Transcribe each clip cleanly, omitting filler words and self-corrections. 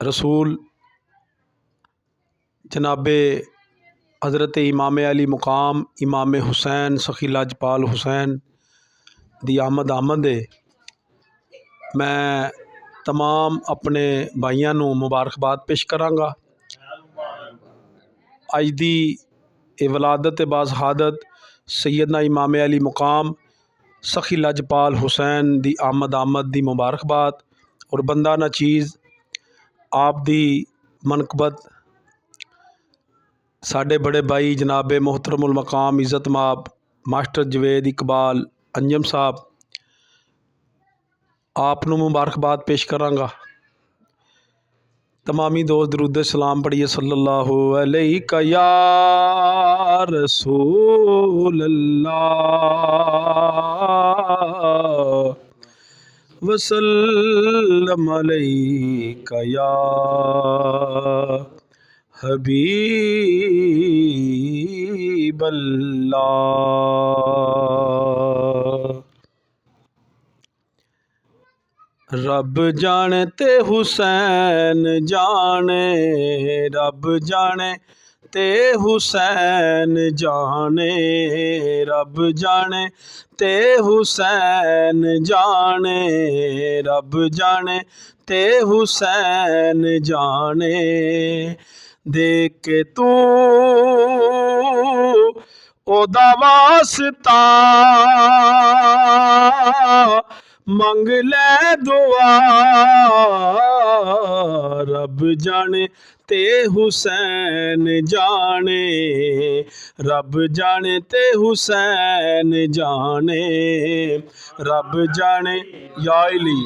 रसूल जनाबे हज़रत इमाम अली मुकाम इमाम हुसैन सखी लाजपाल हुसैन दी आमद है। मैं तमाम अपने भाइयों नूं मुबारकबाद पेश करांगा। अज दी वलादत बाज़हादत सैयदना इमाम अली मुकाम सखी लाजपाल हुसैन दी आमद दी मुबारकबाद और बंदा ना चीज़ आप दी मनकबत साडे बड़े भाई जनाबे मोहतरमुल मकाम इज़्ज़त माब मास्टर जवेद इकबाल अंजम साहब आप नूं मुबारकबाद पेश करांगा। तमामी दोस्त दरूद सलाम पढ़िए सल्लल्लाहु अलैहि या रसूल अल्लाह वसल्लम अलैका या हबीब अल्लाह। रब जाने ते हुसैन जाने, रब जाने ते हुसैन जाने, रब जाने ते हुसैन जाने, रब जाने ते हुसैन जाने। देख के तू ओदा वास्ता मंग ले दुआ, रब जाने ते हुसैन जाने, रब जाने ते हुसैन जाने, रब जाने या अली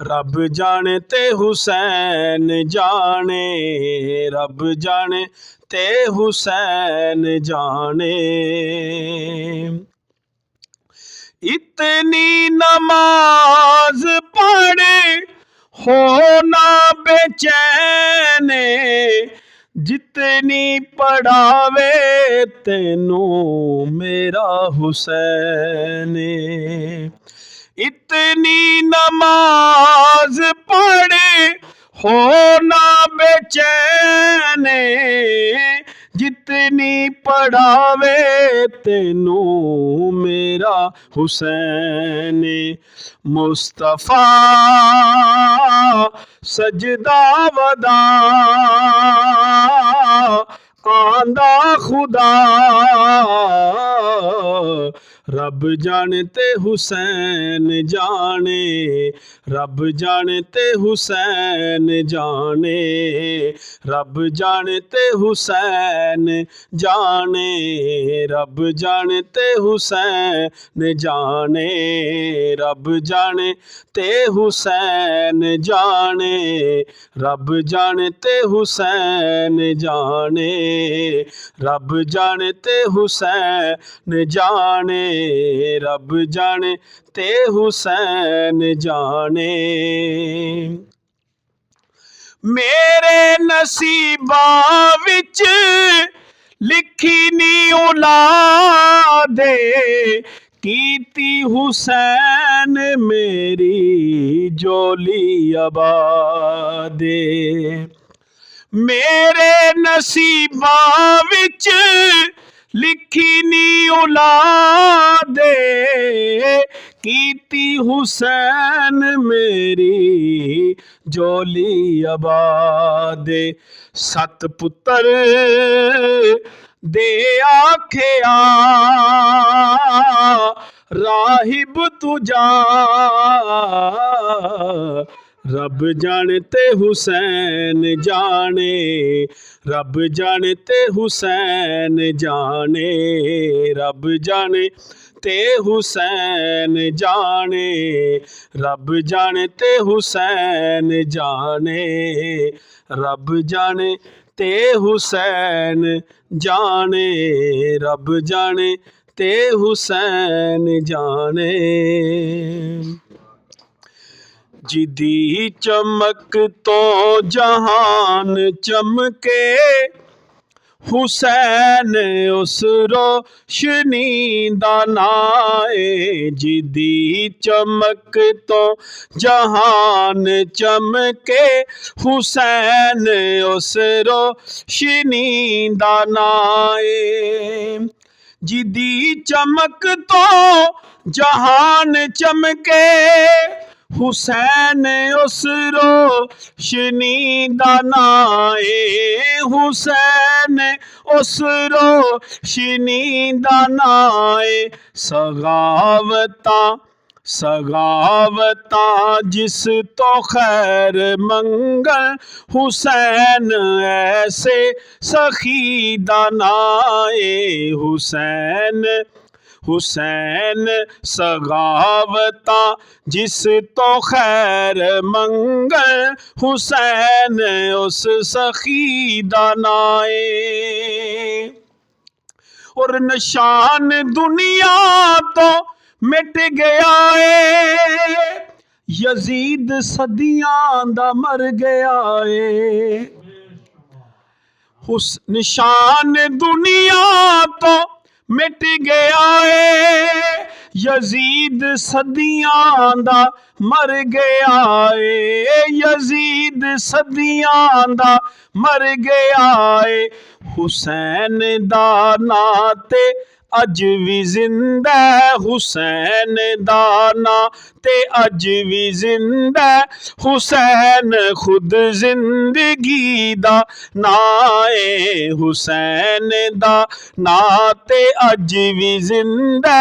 रब जाने ते हुसैन जाने, रब जाने ते हुसैन जाने। इतनी नमाज पढ़े हो ना बेचैन, जितनी पढ़ावे तेनू मेरा हुसैन। इतनी नमाज पढ़े हो ना बेचैन, जितनी पढ़ावे तेनू मेरा हुसैन। मुस्तफ़ा सजदा वदा आंदा खुदा, रब जाने ते हुसैन जाने, रब जाने ते हुसैन जाने, रब जाने ते हुसैन जाने, रब जाने ते हुसैन जाने, रब जाने ते हुसैन जाने, रब जाने ते हुसैन जाने, रब जाने ते हुसैन जाने, रब जाने ते हुसैन जाने। मेरे नसीबा विच लिखी नी औलादे, कीती हुसैन मेरी जोली आबादे। मेरे नसीबा विच लिखी नी औलादे, कीती हुसैन मेरी जोली आबादे। सत पुत्र दे आखिया राहिब तुझा, रब जाने ते हुसैन जाने, रब जाने ते हुसैन जाने, रब जाने ते हुसैन जाने, रब जाने ते हुसैन जाने, रब जाने ते हुसैन जाने, रब जाने ते हुसैन जाने। जिदी चमक तो जहान चमके हुसैन उस रोशनी दा नां ए जिदी चमक तो जहान चमके। हुसैन उस रोशनी दा नां ए जिदी चमक तो जहान चमके। हुसैन उस रोशनी दा नां ए हुसैन उस रोशनी दा नां ए सगावतां सगावतां जिस तो खैर मंगल। हुसैन ऐसे सखी दा नां ए हुसैन हुसैन सगावतां जिस तो खैर मंगल। हुसैन उस सखी दा नां ए और निशान दुनिया तो मिट गया है यजीद सदियां दा मर गया है। उस निशान दुनिया तो मिट गया है यजीद सदियां दा मर गया है यजीद सदियां दा मर गया है। हुसैन दा नां ते अज भी जिंदा हुसैन दा नां ते अज भी जिंदा। हुसैन खुद जिंदगी दा नां ए हुसैन दा नां ते अज भी जिंदा।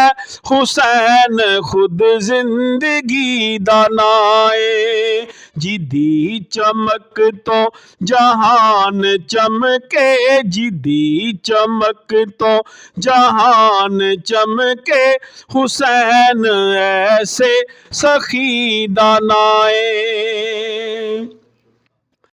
हुसैन खुद जिंदगी दा नां ए जिदी चमक तो जहान चमके। जिदी चमक तो जहान चमके। हुसैन ऐसे सखी दा नां ए।